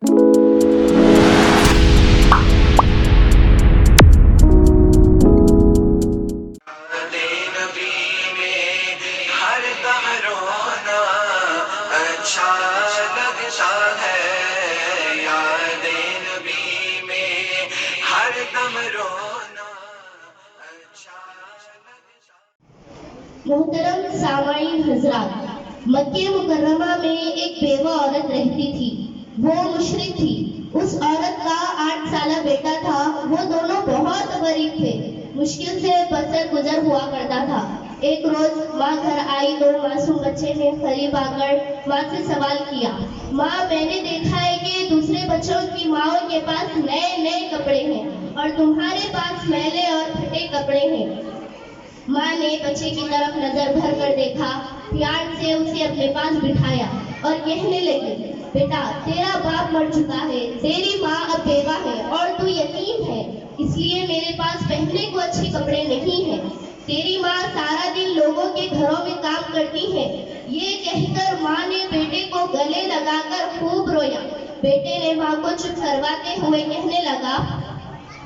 محترم سامعین حضرات، مکہ مکرمہ میں ایک بیوہ عورت رہتی تھی۔ وہ مشرک تھی۔ اس عورت کا 8 سالہ بیٹا تھا۔ وہ دونوں بہت غریب تھے۔ مشکل سے بسر گزر ہوا کرتا تھا۔ ایک روز ماں گھر آئی تو معصوم بچے نے قریب آ کر ماں سے سوال کیا، ماں میں نے دیکھا ہے کہ دوسرے بچوں کی ماؤں کے پاس نئے نئے کپڑے ہیں اور تمہارے پاس میلے اور پھٹے کپڑے ہیں۔ ماں نے بچے کی طرف نظر بھر کر دیکھا، پیار سے اسے اپنے پاس بٹھایا اور کہنے لگی، بیٹا تیرا باپ مر چکا ہے، تیری ماں اب بیوہ ہے اور تو یتیم ہے، اس لیے میرے پاس پہننے کو اچھے کپڑے نہیں ہیں۔ تیری ماں سارا دن لوگوں کے گھروں میں کام کرتی ہے۔ یہ کہہ کر ماں نے بیٹے کو گلے لگا کر خوب رویا۔ بیٹے نے ماں کو چپ کرواتے ہوئے کہنے لگا،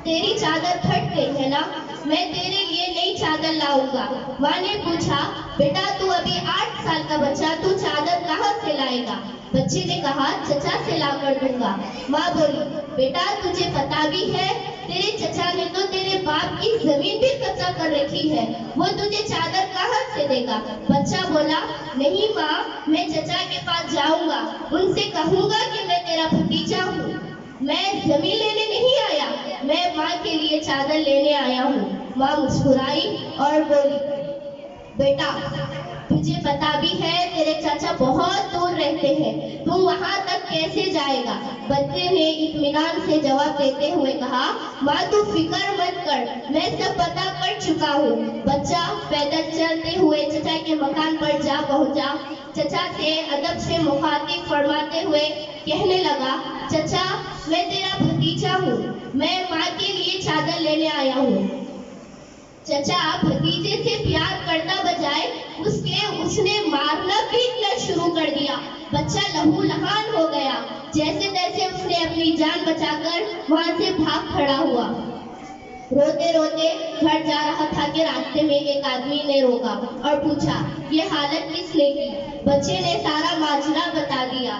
تیری چادر پھٹ گئی ہے نا، میں تیرے لیے نئی چادر لاؤں گا۔ ماں نے پوچھا، بیٹا تو ابھی 8 سال کا بچہ، تو چادر کہاں سے لائے گا؟ بچے نے کہا، چچا سے لا کر دوں گا۔ ماں بولی، بیٹا تجھے پتا بھی ہے تیرے چچا نے تو تیرے باپ کی زمین بھی قبضہ کر رکھی ہے، وہ تجھے چادر کہاں سے دے گا؟ بچہ بولا، نہیں ماں، میں چچا کے پاس جاؤں گا، ان سے کہوں گا کہ میں تیرا بھتیجا ہوں، میں زمین لینے نہیں آیا، میں ماں کے لیے چادر لینے آیا ہوں۔ ماں مسکرائی اور بولی، بیٹا تجھے پتا بھی ہے تیرے چاچا بہت دور رہتے ہیں، تو وہاں تک کیسے جائے گا؟ بچے نے اطمینان سے جواب دیتے ہوئے کہا، ماں تو فکر مت کر، میں سب پتا کر چکا ہوں۔ بچہ پیدل چلتے ہوئے چچا کے مکان پر جا پہنچا۔ چچا سے ادب سے مخاطب فرماتے ہوئے کہنے لگا، چچا میں تیرا بھتیجا ہوں، میں ماں کے لیے چادر لینے آیا ہوں۔ چچا بھتیجے سے پیار کرنا بجائے اس نے مارنا پیٹنا شروع کر دیا۔ بچہ لہو لہان ہو گیا۔ جیسے تیسے اس نے اپنی جان بچا کر وہاں سے بھاگ کھڑا ہوا۔ روتے روتے گھر جا رہا تھا کہ راستے میں ایک آدمی نے روکا اور پوچھا، یہ حالت کس نے کی؟ بچے نے سارا ماجرا بتا دیا۔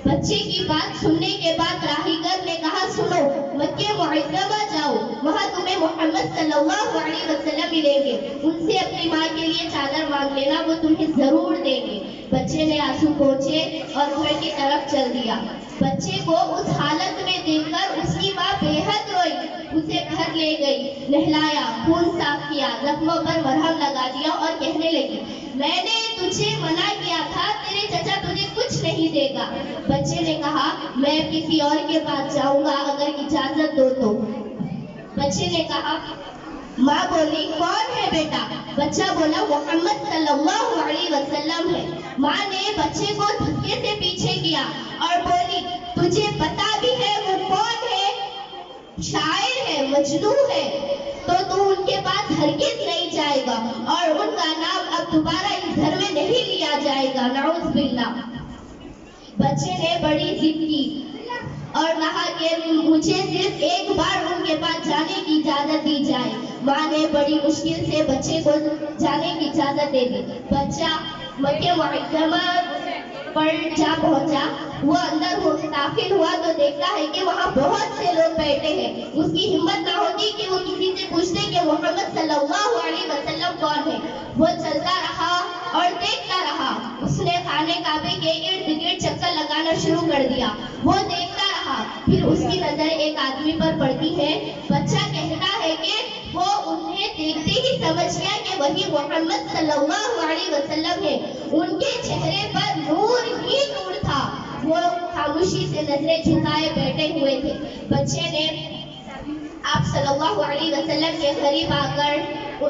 بچے کی بات سننے کے بعد راہیگر نے کہا، سنو، مکہ معظمہ جاؤ، وہاں تمہیں محمد صلی اللہ علیہ وسلم ملیں گے، ان سے اپنی ماں کے لیے چادر مانگ لینا، وہ تمہیں ضرور دیں گے۔ بچے نے آنسو پوچھے اور گھر کی طرف چل دیا۔ بچے کو اس حالت میں دیکھ کر اس کی ماں بے حد روئی، اسے گھر لے گئی، نہلایا، خون صاف کیا، زخموں پر مرہم لگا دیا اور کہنے لگی، میں نے تجھے منع کیا تھا، تیرے چچا تجھے کچھ نہیں دے گا۔ بچے نے کہا، میں کسی اور کے پاس جاؤں گا اگر اجازت دو تو۔ بچے نے کہا، ماں بولی، کون ہے بیٹا؟ بچہ بولا، محمد صلی اللہ علیہ وسلم ہے۔ ماں نے بچے کو دھکے سے پیچھے کیا اور بولی، تجھے پتا بھی ہے وہ کون ہے؟ شاعر ہے، مجنون ہے، تو ان کے پاس ہرگز نہیں جائے گا اور ان کا نام اب دوبارہ اس گھر میں نہیں لیا جائے گا، نعوذ باللہ۔ بچے نے بڑی ضد کی اور کہا کہ مجھے صرف ایک بار ان کے پاس جانے کی اجازت دی جائے۔ ماں نے بڑی مشکل سے بچے کو جانے کی اجازت دے دی۔ بچہ مکہ معظمہ پر جا پہنچا۔ وہ اندر داخل ہوا تو دیکھتا ہے کہ وہاں بہت سے لوگ بیٹھے ہیں۔ اس کی ہمت نہ ہوتی کہ وہ کسی سے پوچھتے کہ محمد صلی اللہ علیہ وسلم کون ہے۔ وہ چلتا رہا اور دیکھتا رہا۔ اس نے خانے کعبے کے ارد گرد چکر لگانا شروع کر دیا۔ وہ دیکھتا رہا، پھر اس کی نظر ایک آدمی پر پڑتی ہے۔ بچہ کہتا ہے کہ وہ انہیں دیکھتے ہی سمجھ گیا کہ وہی محمد صلی اللہ علیہ وسلم ہے۔ ان کے چہرے پر نور ہی نور تھا۔ وہ خاموشی سے نظریں جھکائے بیٹھے ہوئے تھے۔ بچے نے آپ صلی اللہ علیہ وسلم کے قریب آ کر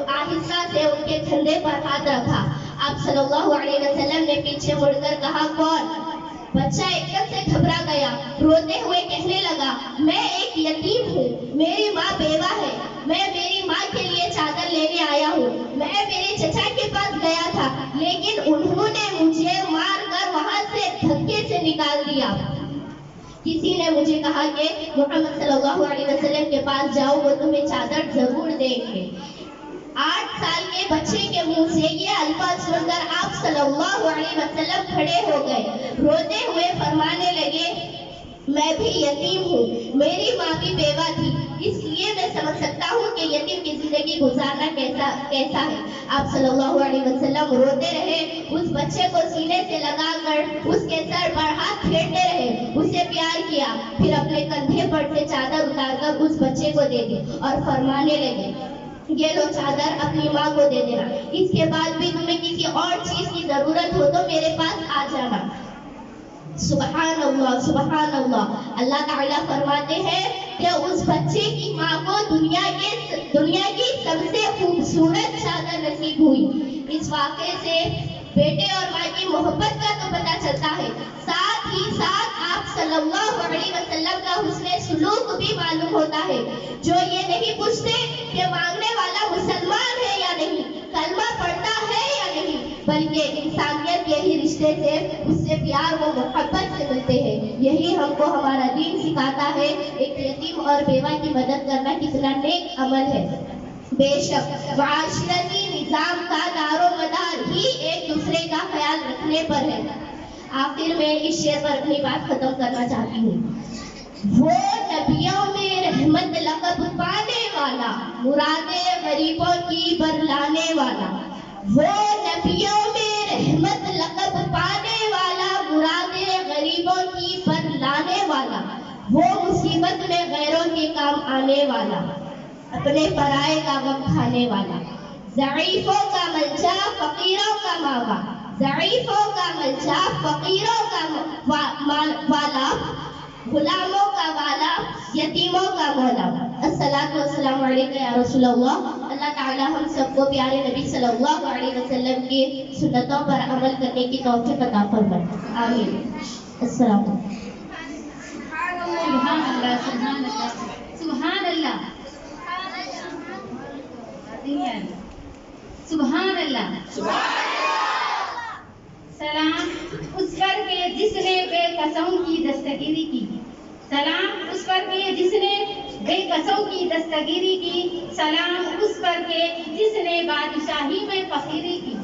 آہستہ سے ان کے کندھے پر ہاتھ رکھا۔ آپ صلی اللہ علیہ وسلم نے پیچھے مڑ کر کہا، کون؟ بچہ ایک دم سے گھبرا گیا، روتے ہوئے کہنے لگا، میں ایک یتیم ہوں، میری ماں بیوہ ہے، میں میری ماں کے لیے چادر لینے آیا ہوں۔ میں میرے چچا کے پاس گیا تھا، لیکن انہوں نے مجھے مار کر وہاں سے دھکے سے نکال دیا۔ کسی نے مجھے کہا کہ محمد صلی اللہ علیہ وسلم کے پاس جاؤ، وہ تمہیں چادر ضرور دیں گے۔ 8 سال کے بچے کے منہ سے یہ الفاظ سن کر آپ صلی اللہ علیہ وسلم کھڑے ہو گئے، روتے ہوئے فرمانے لگے میں بھی یتیم ہوں، میری ماں بھی بیوہ تھی، اس لیے میں سمجھ سکتا ہوں کہ یتیم کی زندگی گزارنا کیسا ہے۔ آپ صلی اللہ علیہ وسلم روتے رہے، اس بچے کو سینے سے لگا کر اس کے سر پر ہاتھ پھیرتے رہے، اسے پیار کیا، پھر اپنے کندھے پر سے چادر اتار کر اس بچے کو دے دی اور فرمانے لگے یہ لو چادر، اپنی ماں کو دے دینا، اس کے بعد بھی تمہیں کسی اور چیز کی ضرورت ہو تو میرے پاس آ جانا۔ سبحان اللہ، سبحان اللہ۔ اللہ تعالیٰ فرماتے ہیں کہ اس بچے کی ماں کو دنیا کی سب سے خوبصورت چادر نصیب ہوئی۔ اس واقعے سے بیٹے اور ماں کی محبت کا تو پتہ چلتا ہے، ساتھ ہی ساتھ آپ صلی اللہ علیہ وسلم کا حسن سلوک بھی معلوم ہوتا ہے، جو یہ نہیں پوچھتے کہ مانگنے والا مسلمان ہے یا نہیں، کلمہ پڑھتا ہے یا نہیں، بلکہ انسانیت یہی رشتے سے، اس سے پیار و محبت سے ملتے ہیں۔ یہی ہم کو ہمارا دین سکھاتا ہے، ایک یتیم اور بیوہ کی مدد کرنا کتنا نیک عمل ہے۔ بے شک معاشرتی نظام کا دار و مدار ہی ایک دوسرے کا خیال رکھنے پر ہے۔ آخر میں اس شعر پر اپنی بات ختم کرنا چاہتی ہوں۔ وہ نبیوں میں رحمت لقب پانے والا، مرادیں غریبوں کی برلانے والا، وہ نبیوں میں رحمت لقب پانے والا، مرادیں غریبوں کی برلانے والا، وہ مصیبت میں غیروں کے کام آنے والا، اپنے پرائے کا غم کھانے والا، ضعیفوں کا ملجا فقیروں کا ماوا، ضعیفوں کا ملجا فقیروں کا والا، غلاموں کا والا، یتیموں کا مولا۔ الصلاۃ والسلام علیکم یا رسول اللہ۔ اللہ تعالیٰ ہم سب کو پیارے نبی صلی اللہ علیہ وسلم کی سنتوں پر عمل کرنے کی توفیق عطا فرمائے، آمین۔ السلام علیکم۔ سبحان اللہ، سبحان اللہ، سبحان اللہ، سبحان اللہ۔ سلام اس پر کے جس نے بے قسم کی دستگیری کی، سلام اس پر کے جس نے بے قسم کی دستگیری کی، سلام اس پر کے جس نے بادشاہی میں فقیری کی۔